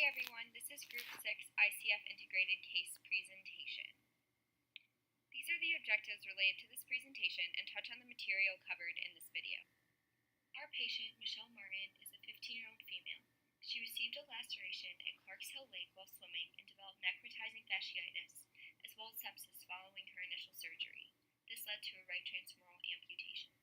Hey everyone, this is Group 6 ICF Integrated Case Presentation. These are the objectives related to this presentation and touch on the material covered in this video. Our patient, Michelle Martin, is a 15-year-old female. She received a laceration at Clarks Hill Lake while swimming and developed necrotizing fasciitis, as well as sepsis following her initial surgery. This led to a right transfemoral amputation.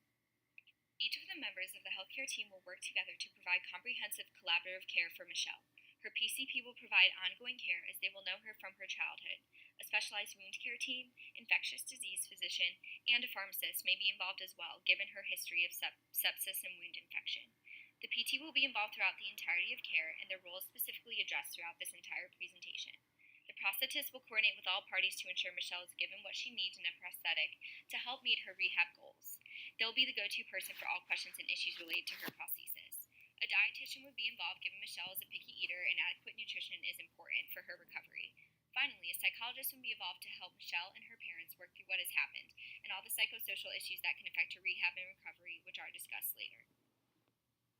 Each of the members of the healthcare team will work together to provide comprehensive collaborative care for Michelle. Her PCP will provide ongoing care as they will know her from her childhood. A specialized wound care team, infectious disease physician, and a pharmacist may be involved as well, given her history of sepsis and wound infection. The PT will be involved throughout the entirety of care, and their role is specifically addressed throughout this entire presentation. The prosthetist will coordinate with all parties to ensure Michelle is given what she needs in a prosthetic to help meet her rehab goals. They'll be the go-to person for all questions and issues related to her prosthesis. A dietitian would be involved given Michelle is a picky eater and adequate nutrition is important for her recovery. Finally, a psychologist would be involved to help Michelle and her parents work through what has happened and all the psychosocial issues that can affect her rehab and recovery, which are discussed later.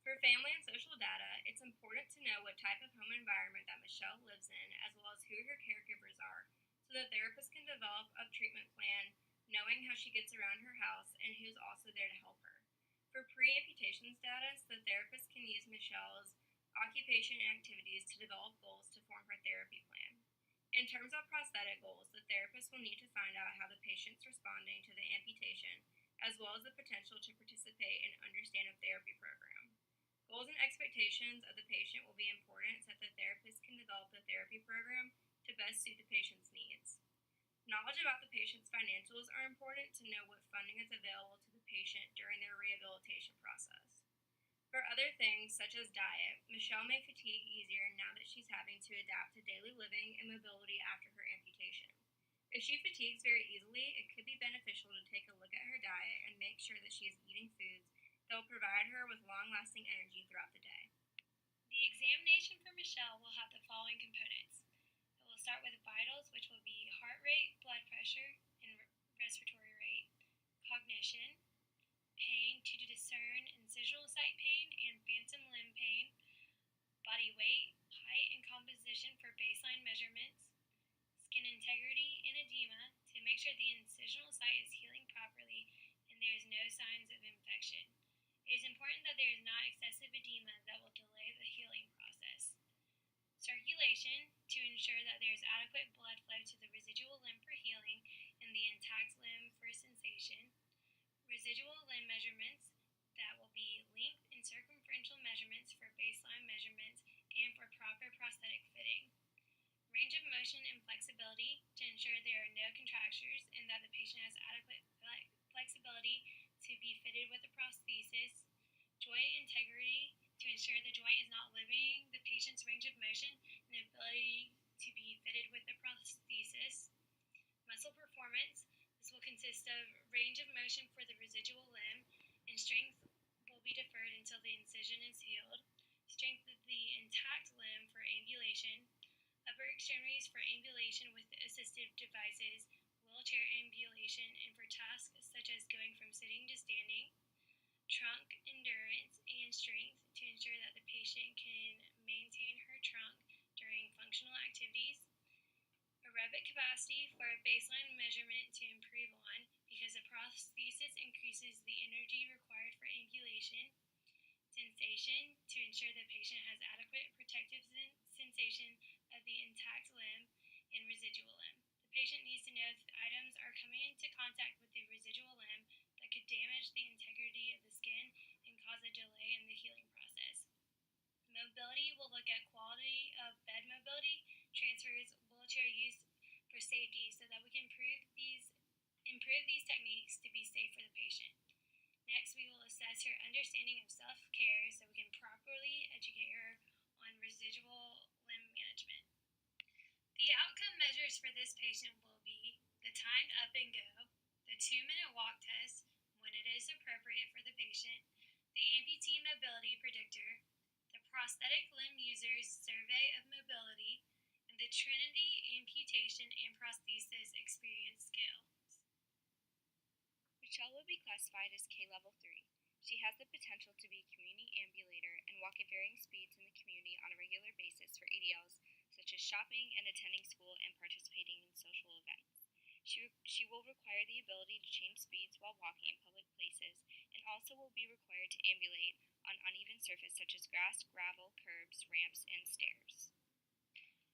For family and social data, it's important to know what type of home environment that Michelle lives in, as well as who her caregivers are, so the therapist can develop a treatment plan knowing how she gets around her house and who's also there to help her. For pre-amputation status, the therapist can use Michelle's occupation and activities to develop goals to form her therapy plan. In terms of prosthetic goals, the therapist will need to find out how the patient's responding to the amputation, as well as the potential to participate and understand a therapy program. Goals and expectations of the patient will be important so that the therapist can develop the therapy program to best suit the patient's needs. Knowledge about the patient's financials are important to know what funding is available to the patient during their rehabilitation process. For other things, such as diet, Michelle may fatigue easier now that she's having to adapt to daily living and mobility after her amputation. If she fatigues very easily, it could be beneficial to take a look at her diet and make sure that she is eating foods that will provide her with long-lasting energy throughout the day. The examination for Michelle will have the following components. It will start with vitals, which will be heart rate, blood pressure, and respiratory rate, cognition, pain to discern incisional site pain and phantom limb pain, body weight, height, and composition for baseline measurements, skin integrity and edema to make sure the incisional site is healing properly and there is no signs of infection. It is important that there is not excessive edema that will delay the healing process. Circulation to ensure that there is adequate blood flow to the residual limb for healing and the intact limb for sensation. Residual limb measurements that will be length and circumferential measurements for baseline measurements and for proper prosthetic fitting. Range of motion and flexibility to ensure there are no contractures and that the patient has adequate flexibility to be fitted with a prosthesis. Joint integrity to ensure the joint is not limiting the patient's range of motion and ability to be fitted with the prosthesis. Muscle performance. This will consist of range of motion for the residual limb, and strength will be deferred until the incision is healed. Strength of the intact limb for ambulation. Upper extremities for ambulation with assistive devices, wheelchair ambulation, and for tasks such as going from sitting to standing. Trunk endurance and strength to ensure that the patient can maintain her trunk during functional activities. Aerobic capacity for a baseline measurement to improve on because a prosthesis increases the energy required for ambulation. Sensation to ensure the patient has adequate protective sensation of the intact limb and residual limb. The patient needs to know if items are coming into contact with the residual limb that could damage the integrity of the skin and cause a delay in the healing process. Mobility will look at quality of bed mobility, transfers, wheelchair use for safety so that we can improve these techniques to be safe for the patient. Next, we will assess her understanding of self-care so we can properly educate her on residual limb management. The outcome measures for this patient will be the timed up and go, the 2-minute walk test when it is appropriate for the patient, the amputee mobility predictor, the prosthetic limb users survey of mobility, and the Trinity amputation and prosthesis experience scale. Michelle will be classified as K-Level 3. She has the potential to be a community ambulator and walk at varying speeds in the community on a regular basis for ADLs shopping and attending school and participating in social events. She will require the ability to change speeds while walking in public places and also will be required to ambulate on uneven surface such as grass, gravel, curbs, ramps, and stairs.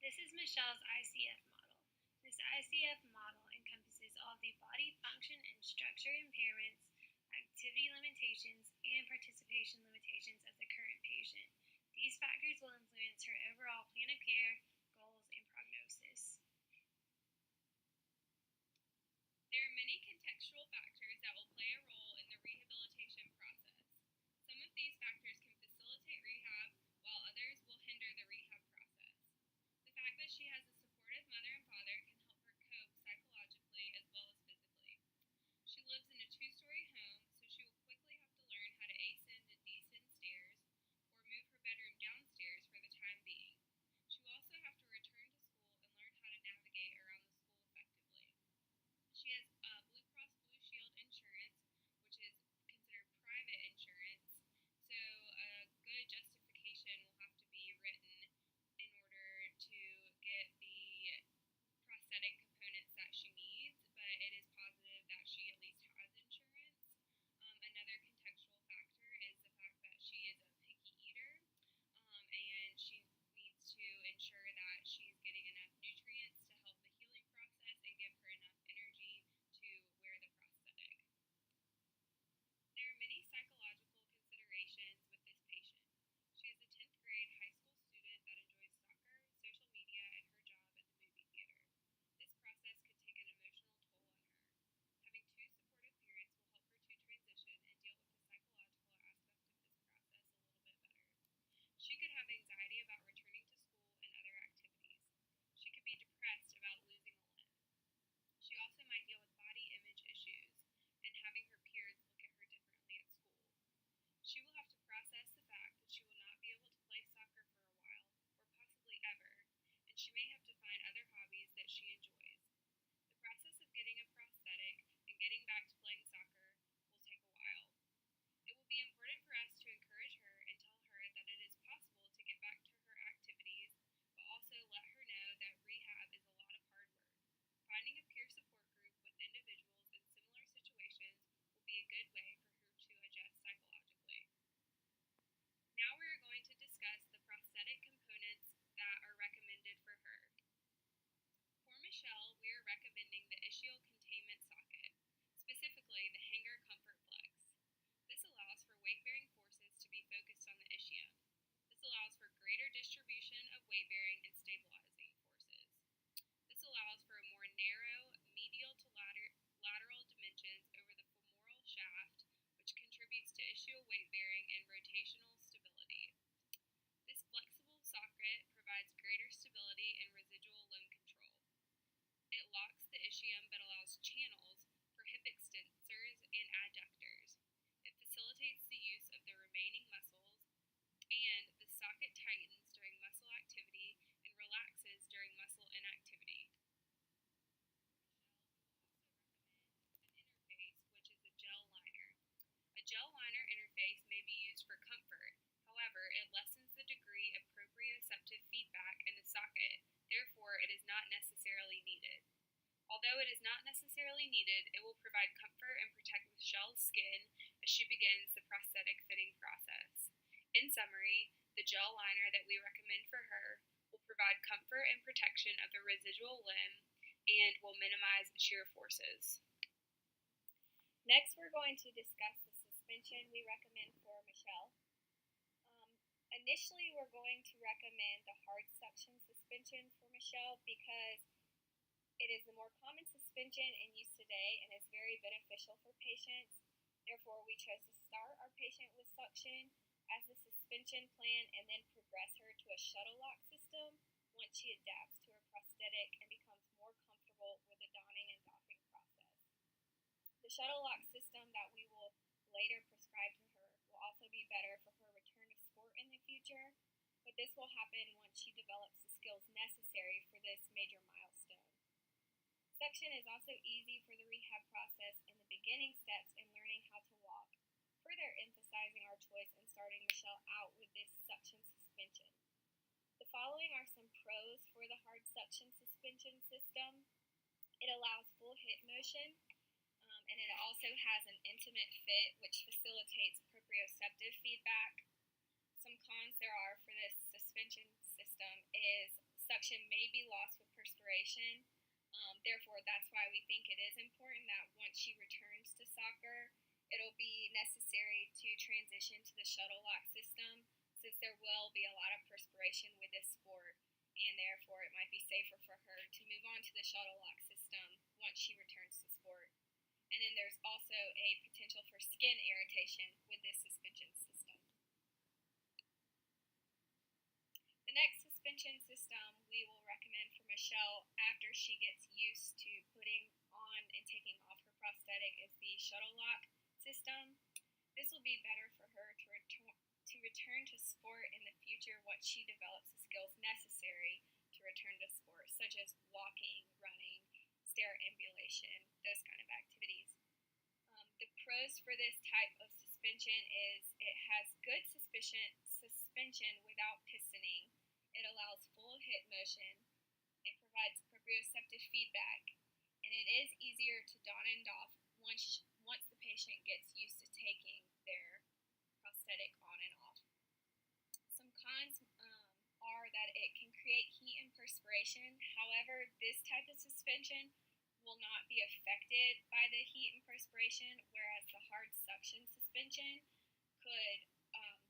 This is Michelle's ICF model. This ICF model encompasses all of the body function and structure impairments, activity limitations, and participation limitations of the current patient. These factors will influence her overall plan of care, goals, and prognosis. There are many contextual factors that will play a role in the rehabilitation process. Some of these factors can facilitate rehab, while others will hinder the rehab process. The fact that she has a supportive mother and father can help her cope psychologically as well as physically. She lives in a 2-story home, so she will quickly have to learn how to ascend and descend stairs or move her bedroom downstairs for the time being. She will also have to return to school and learn how to navigate around the school effectively. She has Blue Cross Blue Shield insurance, which is considered private insurance, so a good justification will have to be written in order to get the prosthetic components that she needs, but it is positive that she at least has insurance. Another contextual factor is the fact that she is a picky eater, and she needs to ensure that she's getting enough nutrients to help the healing process and give her enough energy to wear the prosthetic. There are many psychological considerations with this patient. She is a 10th grade high school student that enjoys soccer, social media, and her job at the movie theater. This process could take an emotional toll on her. Having 2 supportive parents will help her to transition and deal with the psychological aspect of this process a little bit better. She could have anxiety about returning to school and other activities. She could be depressed about losing a limb. She also might deal with body image issues and having her peers look at her differently at school. She will have to process the fact that she will not be able to play soccer for a while, or possibly ever, and she may have to find other hobbies that she enjoys. The process of getting a prosthetic and getting back to playing soccer will take a while. It will be important for us to encourage her and tell her that it is possible to get back to her activities, but also let her know that rehab is a lot of hard work. Finding a peer support group with individuals in similar situations will be a good way for her to adjust psychologically. Now we are going to discuss the prosthetic components that are recommended for her. For Michelle, we are recommending the ischial containment socket, specifically the hanger comfort flex. This allows for weight-bearing forces to be focused on the ischium. This allows for greater distribution of weight-bearing and stabilizing forces. This allows for a more narrow medial to lateral dimensions over the femoral shaft, which contributes to ischial weight-bearing and rotational stability. This flexible socket provides greater stability and residual limb control. It locks the ischium but allows channels for hip extensors and adductors. It facilitates the use of the remaining muscles, and the socket tightens during muscle activity and relaxes during muscle inactivity. Which is a gel liner. A gel liner interface may be used for comfort. However, it lessens the degree of proprioceptive feedback in the socket. Therefore, it is not necessarily needed. Although it is not necessarily needed, it will provide comfort and protect Michelle's skin as she begins the prosthetic fitting process. In summary, the gel liner that we recommend for her will provide comfort and protection of the residual limb and will minimize shear forces. Next, we're going to discuss the suspension we recommend for Michelle. Initially, we're going to recommend the hard suction suspension for Michelle because it is the more common suspension in use today and is very beneficial for patients. Therefore, we chose to start our patient with suction as the suspension plan and then progress her to a shuttle lock system once she adapts to her prosthetic and becomes more comfortable with the donning and doffing process. The shuttle lock system that we will later prescribe to her will also be better for her return to sport in the future, but this will happen once she develops the skills necessary for this major milestone. Suction is also easy for the rehab process in the beginning steps in learning how to walk, further emphasizing our choice in starting Michelle out with this suction suspension. The following are some pros for the hard suction suspension system. It allows full hip motion, and it also has an intimate fit, which facilitates proprioceptive feedback. Some cons there are for this suspension system is suction may be lost with perspiration. Therefore, that's why we think it is important that once she returns to soccer, it'll be necessary to transition to the shuttle lock system, since there will be a lot of perspiration with this sport, and therefore it might be safer for her to move on to the shuttle lock system once she returns to sport. And then there's also a potential for skin irritation with this suspension system. The next suspension system we will recommend for Michelle after she gets used to putting on and taking off her prosthetic is the shuttle lock system. This will be better for her to return to sport in the future once she develops the skills necessary to return to sport, such as walking, running, stair ambulation, those kind of activities. The pros for this type of suspension is it has good suspension without pistoning. It allows full hip motion. It provides proprioceptive feedback, and it is easier to don and doff once the patient gets used to taking their prosthetic on and off. Some cons are that it can create heat and perspiration. However, this type of suspension will not be affected by the heat and perspiration, whereas the hard suction suspension could,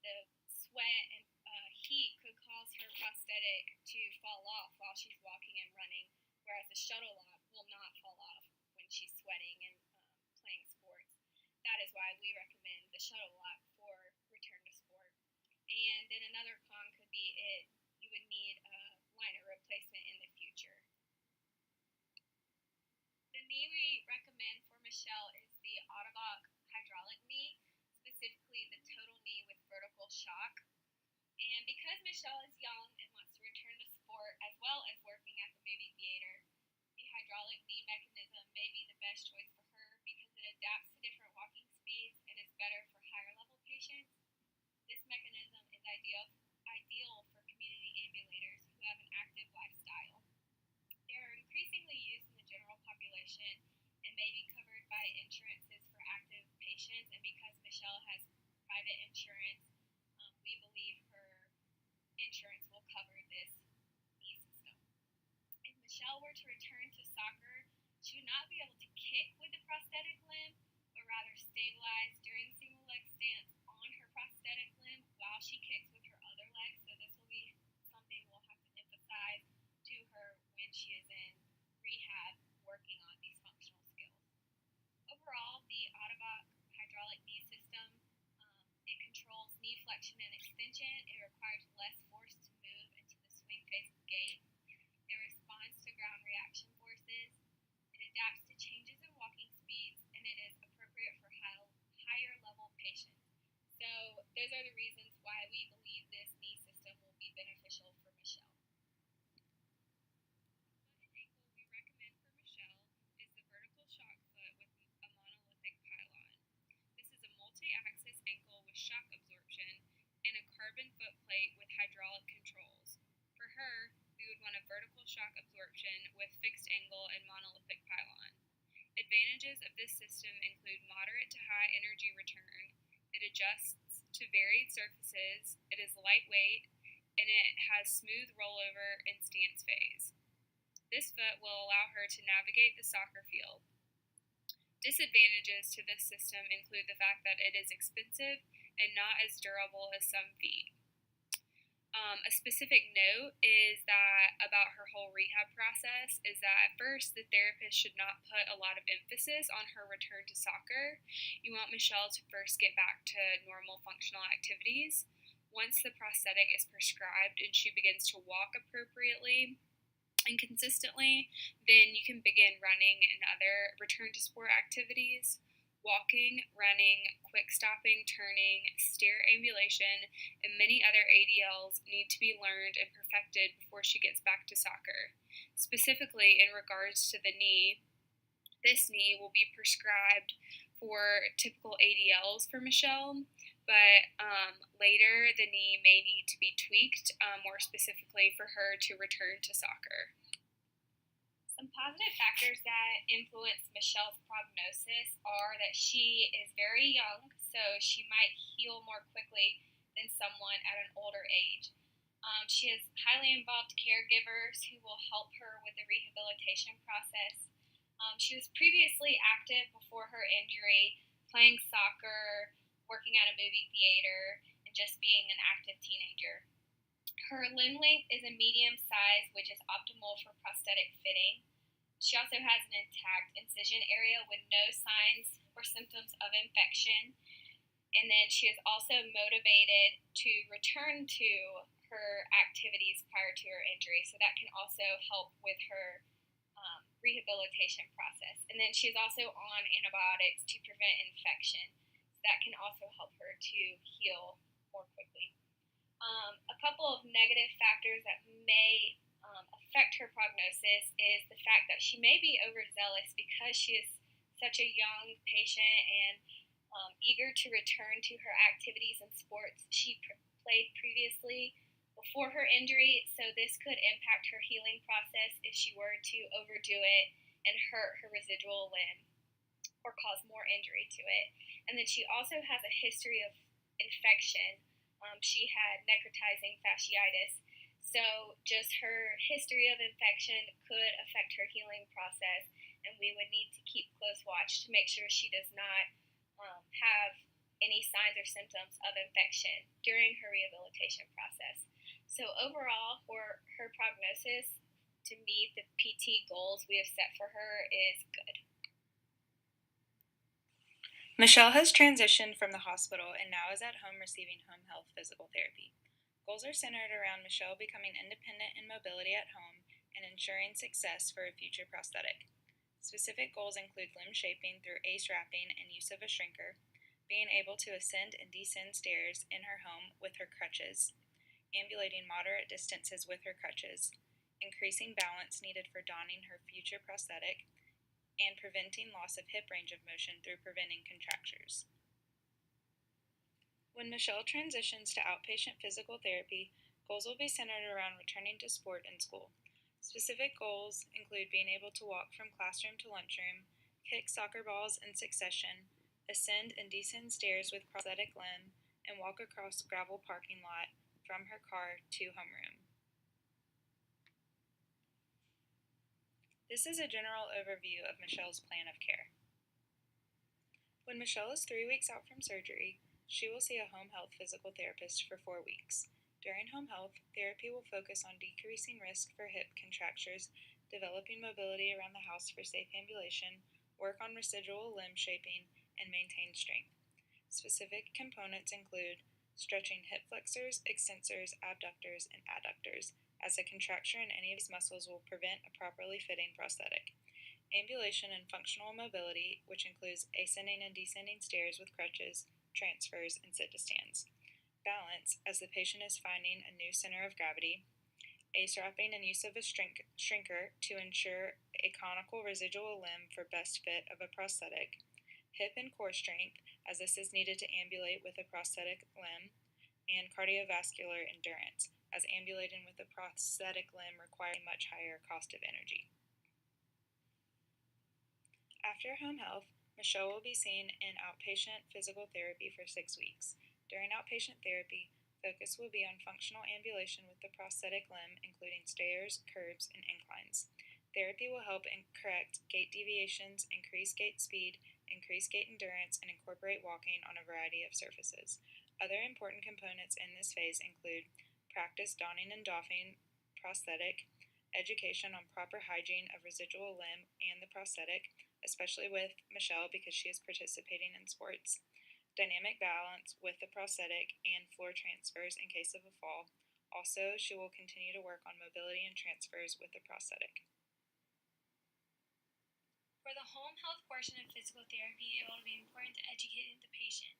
the sweat and heat could cause her prosthetic to fall off while she's walking and running, whereas the shuttle lock will not fall off when she's sweating and playing sports. That is why we recommend the shuttle lock for return to sport. And then another con could be you would need a liner replacement in the future. The knee we recommend for Michelle is the Ottobock hydraulic knee, specifically the total knee with vertical shock. And because Michelle is young and wants to return to sport as well as working at the movie theater, the hydraulic knee mechanism may be the best choice for her because it adapts to different walking speeds and is better for higher level patients. This mechanism is ideal for community ambulators who have an active lifestyle. They are increasingly used in the general population and may be covered by insurances for active patients, and because Michelle has private insurance, we believe her insurance will cover this knee system. If Michelle were to return to soccer, she would not be able to kick with the prosthetic limb, but rather stabilize during single leg stance on her prosthetic limb while she kicks with her other leg. So this will be something we'll have to emphasize to her when she is in rehab working on these functional skills. Overall, the Ottobock hydraulic knee system, it controls knee flexion and extension. It requires less force to move into the swing face gait. It responds to ground reaction forces. It adapts to changes in walking speeds, and it is appropriate for higher level patients. So those are the reasons why we believe this knee system will be beneficial for Michelle. Foot and ankle we recommend for Michelle is the vertical shock foot with a monolithic pylon. This is a multi-axis ankle with shock absorption and a carbon foot plate with hydraulic controls. For her, we would want a vertical shock absorption with fixed angle and monolithic pylon. Advantages of this system include moderate to high energy return. It adjusts to varied surfaces, it is lightweight, and it has smooth rollover and stance phase. This foot will allow her to navigate the soccer field. Disadvantages to this system include the fact that it is expensive and not as durable as some feet. A specific note is that about her whole rehab process is that at first the therapist should not put a lot of emphasis on her return to soccer. You want Michelle to first get back to normal functional activities. Once the prosthetic is prescribed and she begins to walk appropriately and consistently, then you can begin running and other return to sport activities. Walking, running, quick stopping, turning, stair ambulation, and many other ADLs need to be learned and perfected before she gets back to soccer. Specifically, in regards to the knee, this knee will be prescribed for typical ADLs for Michelle, but later the knee may need to be tweaked more specifically for her to return to soccer. Some positive factors that influence Michelle's prognosis are that she is very young, so she might heal more quickly than someone at an older age. She has highly involved caregivers who will help her with the rehabilitation process. She was previously active before her injury, playing soccer, working at a movie theater, and just being an active teenager. Her limb length is a medium size, which is optimal for prosthetic fitting. She also has an intact incision area with no signs or symptoms of infection. And then she is also motivated to return to her activities prior to her injury, so that can also help with her rehabilitation process. And then she is also on antibiotics to prevent infection, so that can also help her to heal more quickly. A couple of negative factors that may affect her prognosis is the fact that she may be overzealous because she is such a young patient and eager to return to her activities and sports she played previously before her injury, so this could impact her healing process if she were to overdo it and hurt her residual limb or cause more injury to it. And then she also has a history of infection. She had necrotizing fasciitis, so just her history of infection could affect her healing process, and we would need to keep close watch to make sure she does not have any signs or symptoms of infection during her rehabilitation process. So overall, for her prognosis to meet the PT goals we have set for her is good. Michelle has transitioned from the hospital and now is at home receiving home health physical therapy. Goals are centered around Michelle becoming independent in mobility at home and ensuring success for a future prosthetic. Specific goals include limb shaping through ACE wrapping and use of a shrinker, being able to ascend and descend stairs in her home with her crutches, ambulating moderate distances with her crutches, increasing balance needed for donning her future prosthetic, and preventing loss of hip range of motion through preventing contractures. When Michelle transitions to outpatient physical therapy, goals will be centered around returning to sport and school. Specific goals include being able to walk from classroom to lunchroom, kick soccer balls in succession, ascend and descend stairs with prosthetic limb, and walk across gravel parking lot from her car to homeroom. This is a general overview of Michelle's plan of care. When Michelle is 3 weeks out from surgery, she will see a home health physical therapist for 4 weeks. During home health, therapy will focus on decreasing risk for hip contractures, developing mobility around the house for safe ambulation, work on residual limb shaping, and maintain strength. Specific components include stretching hip flexors, extensors, abductors, and adductors, as a contracture in any of these muscles will prevent a properly fitting prosthetic. Ambulation and functional mobility, which includes ascending and descending stairs with crutches, transfers, and sit-to-stands. Balance, as the patient is finding a new center of gravity. ACE wrapping and use of a shrinker to ensure a conical residual limb for best fit of a prosthetic. Hip and core strength, as this is needed to ambulate with a prosthetic limb. And cardiovascular endurance, as ambulating with a prosthetic limb requires a much higher cost of energy. After home health, Michelle will be seen in outpatient physical therapy for 6 weeks. During outpatient therapy, focus will be on functional ambulation with the prosthetic limb, including stairs, curbs, and inclines. Therapy will help correct gait deviations, increase gait speed, increase gait endurance, and incorporate walking on a variety of surfaces. Other important components in this phase include practice donning and doffing prosthetic, education on proper hygiene of residual limb and the prosthetic, especially with Michelle because she is participating in sports, dynamic balance with the prosthetic, and floor transfers in case of a fall. Also, she will continue to work on mobility and transfers with the prosthetic. For the home health portion of physical therapy, it will be important to educate the patient.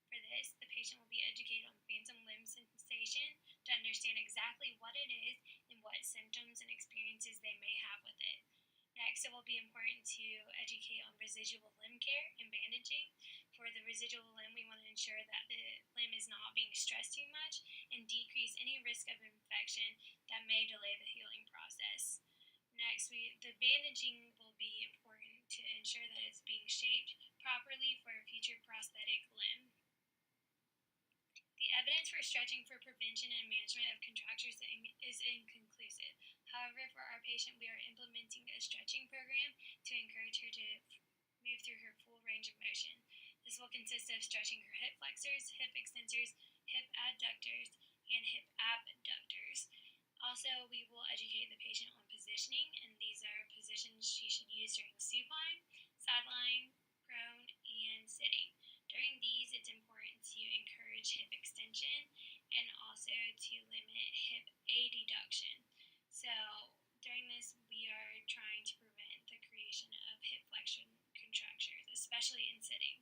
For this, the patient will be educated on phantom limb sensation to understand exactly what it is and what symptoms and experiences they may have with it. Next, it will be important to educate on residual limb care and bandaging. For the residual limb, we want to ensure that the limb is not being stressed too much and decrease any risk of infection that may delay the healing process. Next, the bandaging will be important to ensure that it's being shaped properly for a future prosthetic limb. The evidence for stretching for prevention and management of contractures is inconclusive. However, for our patient, we are implementing a stretching program to encourage her to move through her full range of motion. This will consist of stretching her hip flexors, hip extensors, hip adductors, and hip abductors. Also, we will educate the patient on positioning, and these are positions she should use during supine, sideline, prone, and sitting. During these, it's important to encourage hip extension and also to limit hip adduction. So during this, we are trying to prevent the creation of hip flexion contractures, especially in sitting.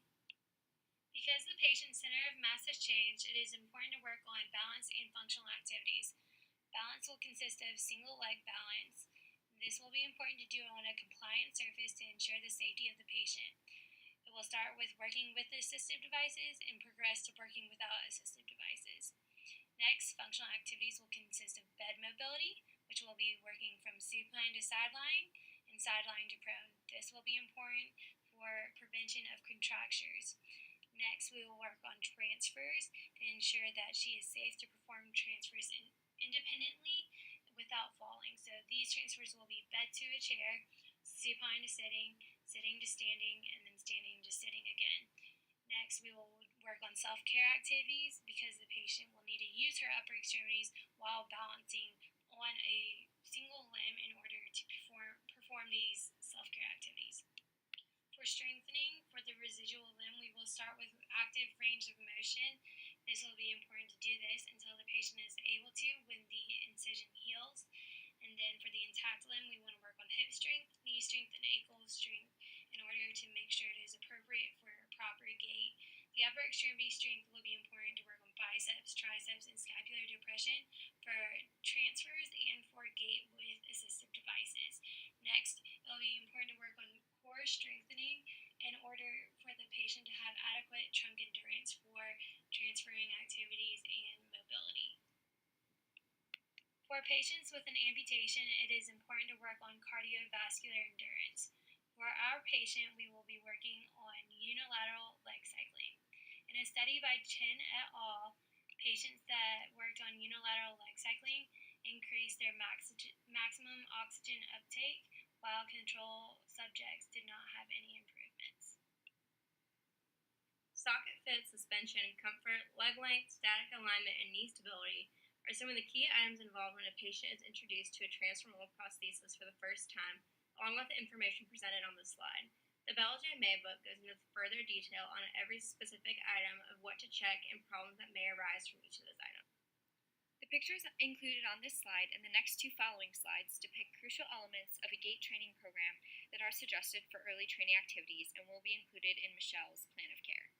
Because the patient's center of mass has changed, it is important to work on balance and functional activities. Balance will consist of single leg balance. This will be important to do on a compliant surface to ensure the safety of the patient. It will start with working with assistive devices and progress to working without assistive devices. Next, functional activities will consist of bed mobility, which will be working from supine to sideline and sideline to prone. This will be important for prevention of contractures. Next, we will work on transfers to ensure that she is safe to perform transfers independently without falling. So these transfers will be bed to a chair, supine to sitting, sitting to standing, and then standing to sitting again. Next, we will work on self-care activities because the patient will need to use her upper extremities while balancing on a single limb in order to perform these self-care activities. For strengthening for the residual limb, we will start with active range of motion. This will be important to do this until the patient is able to when the incision heals. And then for the intact limb, we want to work on hip strength, knee strength, and ankle strength in order to make sure it is appropriate for proper gait. The upper extremity strength will be important to work on biceps, triceps, and scapular depression for transfers and for gait with assistive devices. Next, it will be important to work on core strengthening in order for the patient to have adequate trunk endurance for transferring activities and mobility. For patients with an amputation, it is important to work on cardiovascular endurance. For our patient, we will be working on unilateral leg cycling. In a study by Chen et al., patients that worked on unilateral leg cycling increased their maximum oxygen uptake, while control subjects did not have any improvements. Socket fit, suspension, comfort, leg length, static alignment, and knee stability are some of the key items involved when a patient is introduced to a transfemoral prosthesis for the first time, along with the information presented on this slide. The Bell-J May book goes into further detail on every specific item of what to check and problems that may arise from each of those items. The pictures included on this slide and the next two following slides depict crucial elements of a gait training program that are suggested for early training activities and will be included in Michelle's plan of care.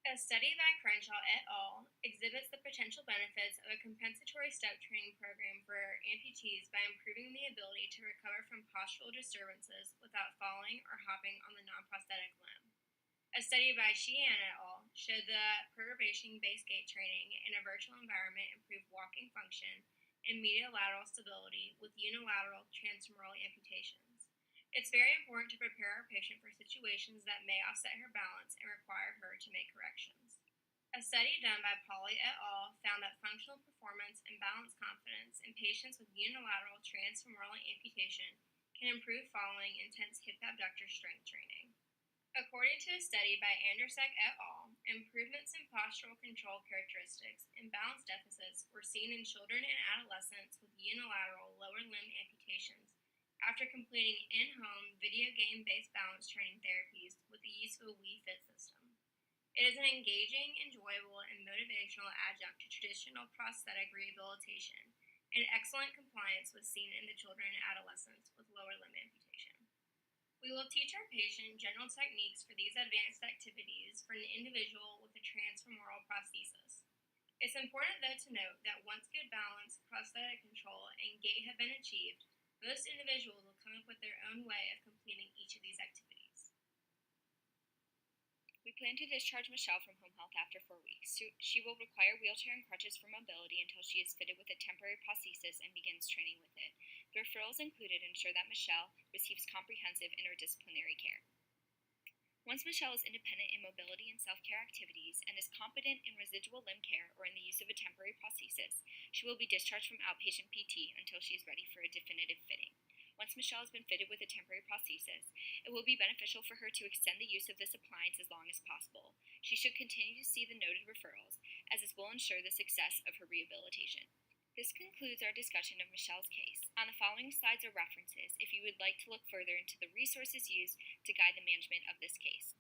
A study by Crenshaw et al. Exhibits the potential benefits of a compensatory step training program for amputees by improving the ability to recover from postural disturbances without falling or hopping on the non-prosthetic limb. A study by Sheehan et al. Showed that perturbation-based gait training in a virtual environment improved walking function and medial lateral stability with unilateral transfemoral amputations. It's very important to prepare our patient for situations that may offset her balance and require her to make corrections. A study done by Polly et al. Found that functional performance and balance confidence in patients with unilateral transfemoral amputation can improve following intense hip abductor strength training. According to a study by Andersek et al., improvements in postural control characteristics and balance deficits were seen in children and adolescents with unilateral lower limb amputations after completing in-home video game-based balance training therapies with the use of a Wii Fit system. It is an engaging, enjoyable, and motivational adjunct to traditional prosthetic rehabilitation, and excellent compliance was seen in the children and adolescents with lower limb amputation. We will teach our patient general techniques for these advanced activities for an individual with a transfemoral prosthesis. It's important, though, to note that once good balance, prosthetic control, and gait have been achieved, most individuals will come up with their own way of completing each of these activities. We plan to discharge Michelle from home health after 4 weeks. She will require wheelchair and crutches for mobility until she is fitted with a temporary prosthesis and begins training with it. The referrals included ensure that Michelle receives comprehensive interdisciplinary care. Once Michelle is independent in mobility and self-care activities and is competent in residual limb care or in the use of a temporary prosthesis, she will be discharged from outpatient PT until she is ready for a definitive fitting. Once Michelle has been fitted with a temporary prosthesis, it will be beneficial for her to extend the use of this appliance as long as possible. She should continue to see the noted referrals, as this will ensure the success of her rehabilitation. This concludes our discussion of Michelle's case. On the following slides are references if you would like to look further into the resources used to guide the management of this case.